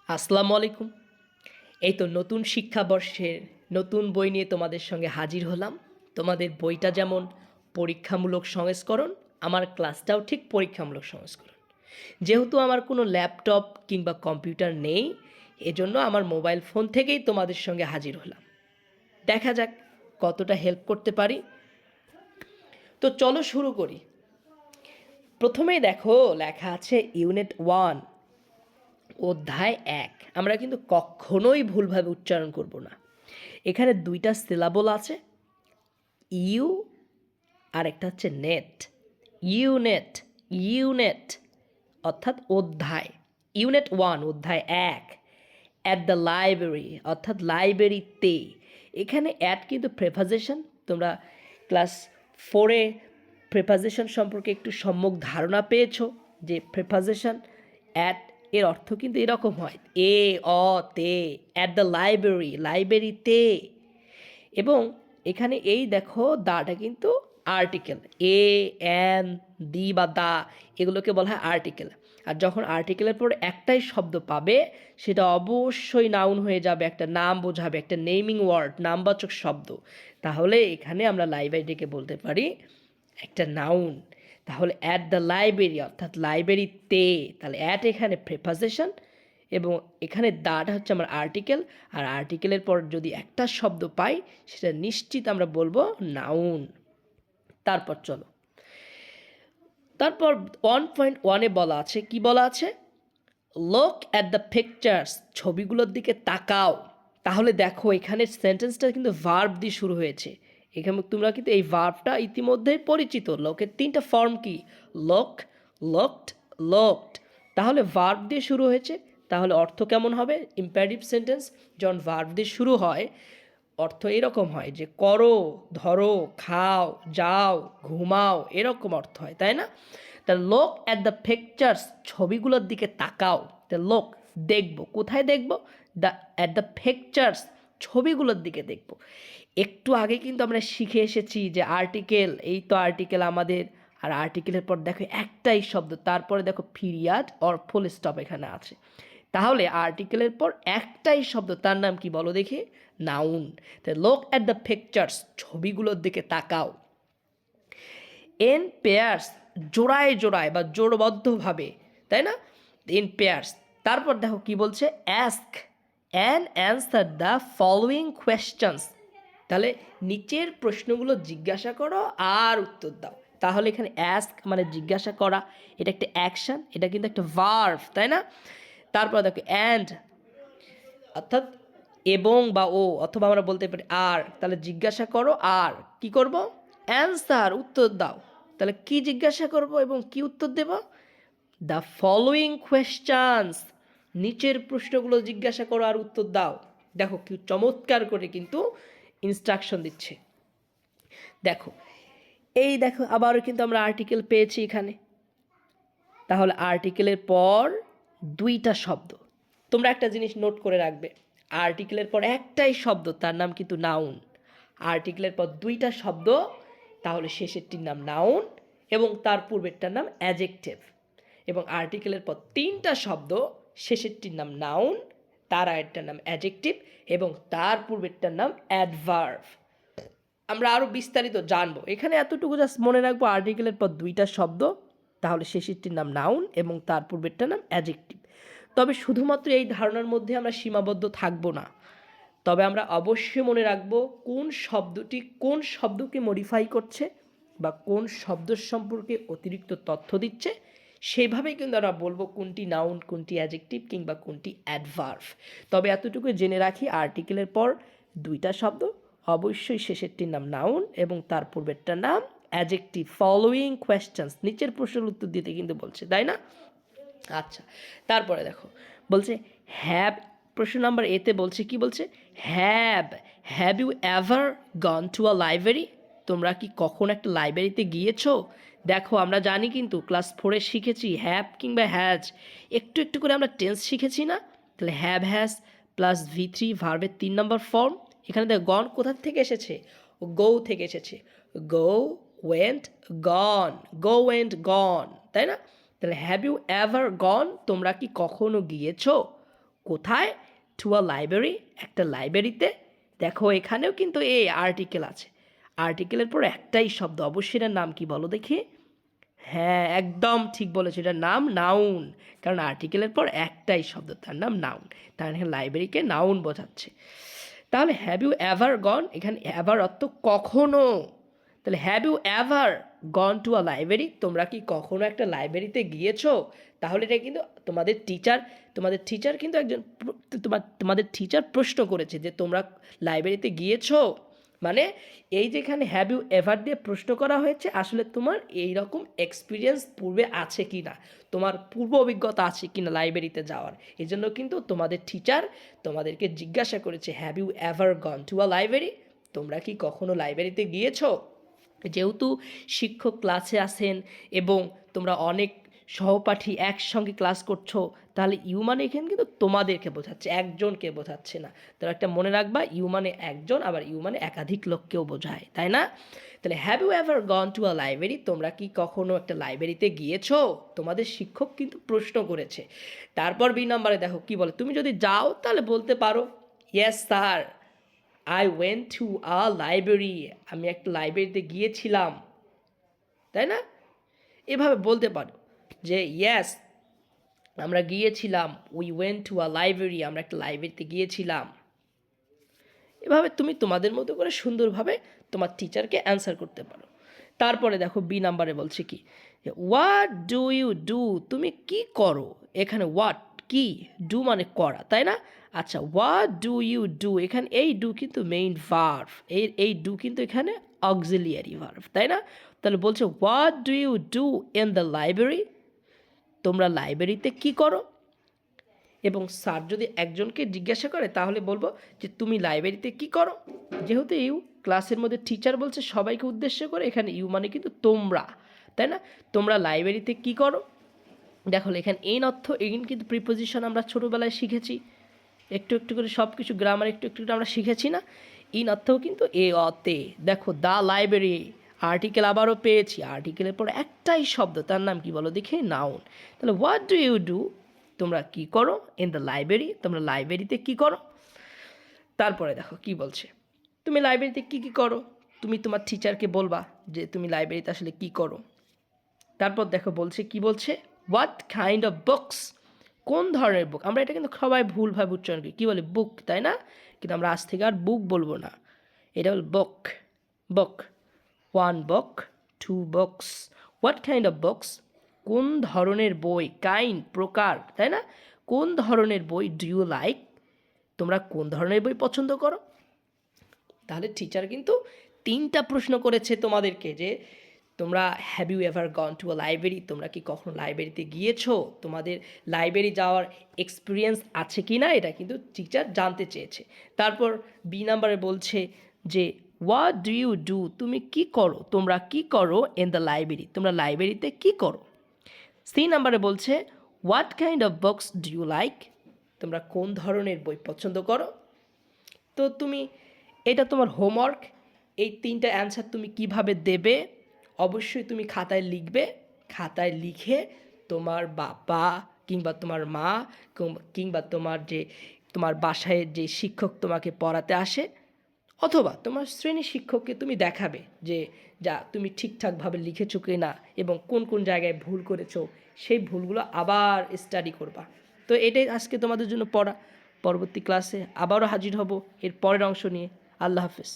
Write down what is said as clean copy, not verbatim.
আসসালামু আলাইকুম। এই তো নতুন শিক্ষাবর্ষের নতুন বই নিয়ে তোমাদের সঙ্গে হাজির হলাম। তোমাদের বইটা যেমন পরীক্ষামূলক সংস্করণ, আমার ক্লাসটাও ঠিক পরীক্ষামূলক সংস্করণ। যেহেতু আমার কোনো ল্যাপটপ কিংবা কম্পিউটার নেই, এজন্য আমার মোবাইল ফোন থেকেই তোমাদের সঙ্গে হাজির হলাম। দেখা যাক কতটা হেল্প করতে পারি। তো চলো শুরু করি। প্রথমেই দেখো লেখা আছে ইউনিট 1 অধ্যায় 1। আমরা কিন্তু কখনোই ভুলভাবে উচ্চারণ করব না। এখানে দুইটা সিলাবল আছে, ইউ আর একটা হচ্ছে নেট। ইউনেট, ইউনেট অর্থাৎ অধ্যায়। ইউনিট 1 অধ্যায় 1 অ্যাট দ্য লাইব্রেরি অর্থাৎ লাইব্রেরিতে। এখানে অ্যাট কিন্তু প্রেপোজিশন। তোমরা ক্লাস 4-এ প্রেপোজিশন সম্পর্কে একটু সম্যক ধারণা পেয়েছো যে প্রেপোজিশন অ্যাট এর অর্থ কিন্তু এরকম হয়, এ অ তে, অ্যাট দ্য লাইব্রেরি লাইব্রেরিতে। এবং এখানে এই দেখো দাটা কিন্তু আর্টিকেল, এ এন দি বা দা এগুলোকে বলা হয় আর্টিকেল। আর যখন আর্টিকেলের পর একটাই শব্দ পাবে সেটা অবশ্যই নাউন হয়ে যাবে, একটা নাম বোঝাবে, একটা নেমিং ওয়ার্ড, নামবাচক শব্দ। তাহলে এখানে আমরা লাইব্রেরিকে বলতে পারি একটা নাউন। তাহলে অ্যাট দ্য লাইব্রেরি অর্থাৎ লাইব্রেরিতে, তাহলে অ্যাট এখানে প্রেপোজিশন এবং এখানে দাটা হচ্ছে আমার আর্টিকেল। আর আর্টিকেলের পর যদি একটা শব্দ পাই সেটা নিশ্চিত আমরা বলবো নাউন। তারপর চলো, তারপর 1.1-এ বলা আছে, কি বলা আছে? লুক অ্যাট দ্য পিকচার্স, ছবিগুলোর দিকে তাকাও। তাহলে দেখো এখানে সেন্টেন্সটা কিন্তু ভার্ব দিয়ে শুরু হয়েছে। এখানে তোমরা কিন্তু এই ভার্বটা ইতিমধ্যেই পরিচিত। লোকের তিনটা ফর্ম কি? লোক, লোকড, লোকড। তাহলে ভার্ব দিয়ে শুরু হয়েছে, তাহলে অর্থ কেমন হবে? ইম্পারেটিভ সেন্টেন্স যখন ভার্ব দিয়ে শুরু হয় অর্থ এরকম হয় যে করো, ধরো, খাও, যাও, ঘুমাও, এরকম অর্থ হয়, তাই না? তা লোক অ্যাট দ্য পিকচার্স, ছবিগুলোর দিকে তাকাও। তা লোক দেখবো, কোথায় দেখবো? দ্য অ্যাট দ্য পিকচার্স, ছবিগুলোর দিকে দেখবো। একটু আগে কিন্তু আমরা শিখে এসেছি যে আর্টিকেল, এই তো আর্টিকেল আমাদের। আর আর্টিকেলের পর দেখো একটাই শব্দ, তারপরে দেখো পিরিয়ড অর ফুল স্টপ এখানে আছে। তাহলে আর্টিকেলের পর একটাই শব্দ, তার নাম কি বলো দেখি? নাউন। তাই লুক অ্যাট দ্য পিকচার্স, ছবিগুলোর দিকে তাকাও। ইন পেয়ার্স, জোড়ায় জোড়ায় বা জোড়বদ্ধভাবে, তাই না? In pairs. তারপর দেখো কি বলছে? Ask and answer the following questions. তাহলে নিচের প্রশ্নগুলো জিজ্ঞাসা করো আর উত্তর দাও। তাহলে এখানে অ্যাস্ক মানে জিজ্ঞাসা করা, এটা একটা অ্যাকশন, এটা কিন্তু একটা ভার্ব, তাই না? তারপর দেখো অ্যান্ড অর্থাৎ এবং বা ও, অথবা আমরা বলতে পারি আর। তাহলে জিজ্ঞাসা করো আর কি করব? অ্যান্সার, উত্তর দাও। তাহলে কি জিজ্ঞাসা করব এবং কি উত্তর দেব? দ্য ফলোয়িং কোয়েশ্চেন্স, নিচের প্রশ্নগুলো জিজ্ঞাসা করো আর উত্তর দাও। দেখো কি চমৎকার করে কিন্তু ইনস্ট্রাকশন দিচ্ছে। দেখো এই দেখো আবারও কিন্তু আমরা আর্টিকেল পেয়েছি এখানে। তাহলে আর্টিকেলের পর দুইটা শব্দ। তোমরা একটা জিনিস নোট করে রাখবে, আর্টিকেলের পর একটাই শব্দ, তার নাম কিন্তু নাউন। আর্টিকেলের পর দুইটা শব্দ, তাহলে শেষেরটির নাম নাউন এবং তার পূর্বেরটার নাম অ্যাডজেক্টিভ। এবং আর্টিকেলের পর তিনটা শব্দ, শেষেরটির নাম নাউন, তার আগেরটার নাম অ্যাডজেক্টিভ এবং তার পূর্বেরটার নাম অ্যাডভার্ব। আমরা আরও বিস্তারিত জানবো। এখানে এতটুকু জাস্ট মনে রাখবো, আর্টিকেলের পর দুইটা শব্দ, তাহলে শেষেরটির নাম নাউন এবং তার পূর্বেরটার নাম অ্যাডজেক্টিভ। তবে শুধুমাত্র এই ধারণার মধ্যে আমরা সীমাবদ্ধ থাকবো না। তবে আমরা অবশ্যই মনে রাখবো কোন শব্দটি কোন শব্দকে মডিফাই করছে বা কোন শব্দ সম্পর্কে অতিরিক্ত তথ্য দিচ্ছে। সেইভাবেই কিন্তু আমরা বলবো কোনটি নাউন, কোনটি অ্যাডজেক্টিভ কিংবা কোনটি অ্যাডভার্ব। তবে এতটুকু জেনে রাখি, আর্টিকেলের পর দুইটা শব্দ, অবশ্যই শেষেরটির নাম নাউন এবং তার পূর্বেরটার নাম অ্যাডজেক্টিভ। ফলোয়িং কোয়েশ্চেন্স, নিচের প্রশ্নের উত্তর দিতে কিন্তু বলছে, তাই না? আচ্ছা, তারপরে দেখো বলছে হ্যাভ। প্রশ্ন নাম্বার এতে বলছে, কি বলছে? Have you ever gone to a library? তোমরা কি কখন একটা লাইব্রেরিতে গিয়েছো? দেখো আমরা জানি কিন্তু ক্লাস 4-এ শিখেছি হ্যাভ কিংবা হ্যাজ, একটু একটু করে আমরা টেন্স শিখেছি না? তাহলে হ্যাভ হ্যাজ প্লাস V3 ভার্বের 3 নম্বর ফর্ম। এখানে দেখো গন কোথা থেকে এসেছে? গো থেকে এসেছে। গো, ওয়েন্ট, গন, গো ওয়েন্ট গন, তাই না? তাহলে হ্যাভ ইউ এভার গন, তোমরা কি কখনো গিয়েছো? কোথায়? টু আ লাইব্রেরি, একটা লাইব্রেরিতে। দেখো এখানেও কিন্তু এই আর্টিকেল আছে, আর্টিকেলের পর একটাই শব্দ, অবশ্যই এটার নাম কি বলো দেখি। হ্যাঁ, একদম ঠিক বলেছো, এটার নাম নাউন। কারণ আর্টিকেলের পর একটাই শব্দ, তার নাম নাউন। তার মানে লাইব্রেরিকে নাউন বোঝাচ্ছে। তাহলে হ্যাভ ইউ এভার গন, এখানে এভার অর্থ কখনো। তাহলে have you ever gone to a library, তোমরা কি কখনো একটা লাইব্রেরিতে গিয়েছো? তাহলে এটা কিন্তু তোমাদের টিচার কিন্তু একজন তোমাদের টিচার প্রশ্ন করেছে যে তোমরা লাইব্রেরিতে গিয়েছো। মানে এই যেখানে হ্যাভ ইউ এভার দিয়ে প্রশ্ন করা হয়েছে, আসলে তোমার এই রকম এক্সপিরিয়েন্স পূর্বে আছে কি না, তোমার পূর্ব অভিজ্ঞতা আছে কি না লাইব্রেরিতে যাওয়ার। এই জন্য কিন্তু তোমাদের টিচার তোমাদেরকে জিজ্ঞাসা করেছে have you ever gone to a library, তোমরা কি কখনো লাইব্রেরিতে গিয়েছো? যেহেতু শিক্ষক ক্লাসে আসেন এবং তোমরা অনেক সহপাঠী একসঙ্গে ক্লাস করছো, তাহলে ইউ মানে এখানে কিন্তু তোমাদেরকে বোঝাচ্ছে, একজনকে বোঝাচ্ছে না। তো একটা মনে রাখবা, ইউ মানে একজন, আবার ইউ মানে একাধিক লোককেও বোঝায়, তাই না? তাহলে have you ever gone to a library, তোমরা কি কখনো একটা লাইব্রেরিতে গিয়েছো? তোমাদের শিক্ষক কিন্তু প্রশ্ন করেছে। তারপর বি নাম্বারে দেখো কি বলে, তুমি যদি যাও তাহলে বলতে পারো yes sir, I went to a library, আমি একটা লাইব্রেরিতে গিয়েছিলাম, তাই না? এভাবে বলতে পারো যে ইয়েস আমরা গিয়েছিলাম, we went to a library, আমরা একটা লাইব্রেরিতে গিয়েছিলাম। এভাবে তুমি তোমাদের মতো করে সুন্দরভাবে তোমার টিচারকে অ্যান্সার করতে পারো। তারপরে দেখো বি নাম্বারে বলছে কি, হোয়াট ডু ইউ ডু, তুমি কি করো। এখানে হোয়াট কি, ডু মানে করা, তাই না? আচ্ছা, হোয়াট ডু ইউ ডু, এখানে এই ডু কিন্তু মেইন ভার্ব, এই ডু কিন্তু এখানে অক্সিলিয়ারি ভার্ব, তাই না? তাহলে বলছে what do you do in the library, তোমরা লাইব্রেরিতে কি করো। এবং স্যার যদি একজনকে জিজ্ঞাসা করে তাহলে বলবো যে তুমি লাইব্রেরিতে কি করো। যেহেতু ইউ ক্লাসের মধ্যে টিচার বলছে সবাইকে উদ্দেশ্য করে, এখানে ইউ মানে কিন্তু তোমরা, তাই না? তোমরা লাইব্রেরিতে কি করো। দেখো এখানে এন অর্থ, এন কিন্তু প্রিপোজিশন আমরা ছোটোবেলায় শিখেছি, একটু একটু করে সব কিছু গ্রামার একটু একটু আমরা শিখেছি না। ইন অর্থও কিন্তু এ অতে। দেখো দ্য লাইব্রেরি, আর্টিকেল আবারও পেয়েছি, আর্টিকেলের পর একটাই শব্দ, তার নাম কি বলো দেখি, নাউন। তাহলে হোয়াট ডু ইউ ডু, তোমরা কি করো, ইন দ্য লাইব্রেরি, তোমরা লাইব্রেরিতে কি করো। তারপরে দেখো কি বলছে, তুমি লাইব্রেরিতে কি কি করো, তুমি তোমার টিচারকে বলবা যে তুমি লাইব্রেরিতে আসলে কি করো। তারপর দেখো বলছে কি বলছে, হোয়াট কাইন্ড অফ বুকস, কোন ধরনের বুক। আমরা এটা কিন্তু সবাই ভুলভাবে উচ্চারণ করি, কী বলে বুক, তাই না? কিন্তু আমরা আজ থেকে আর বুক বলবো না, এটা হল book. Book, one book, two books. What kind of books, কোন ধরনের বই, কাইন্ড প্রকার, তাই না? কোন ধরনের বই, ডু ইউ লাইক, তোমরা কোন ধরনের বই পছন্দ করো। তাহলে টিচার কিন্তু তিনটা প্রশ্ন করেছে তোমাদেরকে যে তোমরা have you ever gone to a library, তোমরা কি কখনো লাইব্রেরিতে গিয়েছো, তোমাদের লাইব্রেরি যাওয়ার এক্সপিরিয়েন্স আছে কি না, এটা কিন্তু টিচার জানতে চেয়েছে। তারপর বি নাম্বারে বলছে যে হোয়াট ডু ইউ ডু, তুমি কি করো, তোমরা কি করো ইন দ্য লাইব্রেরি, তোমরা লাইব্রেরিতে কি করো। সি নাম্বারে বলছে what kind of books do you like, তোমরা কোন ধরনের বই পছন্দ করো। তো তুমি এটা তোমার হোমওয়ার্ক, এই তিনটা অ্যান্সার তুমি কিভাবে দেবে অবশ্যই তুমি খাতায় লিখবে। খাতায় লিখে তোমার বাবা কিংবা তোমার মা কিংবা তোমার বাসায় যে শিক্ষক তোমাকে পড়াতে আসে অথবা তোমার শ্রেণী শিক্ষককে তুমি দেখাবে যে যা তুমি ঠিকঠাকভাবে লিখেছো কি না এবং কোন কোন জায়গায় ভুল করেছো, সেই ভুলগুলো আবার স্টাডি করবা। তো এটাই আজকে তোমাদের জন্য পড়া। পরবর্তী ক্লাসে আবারও হাজির হব এর পরের অংশ নিয়ে। আল্লাহ হাফেজ।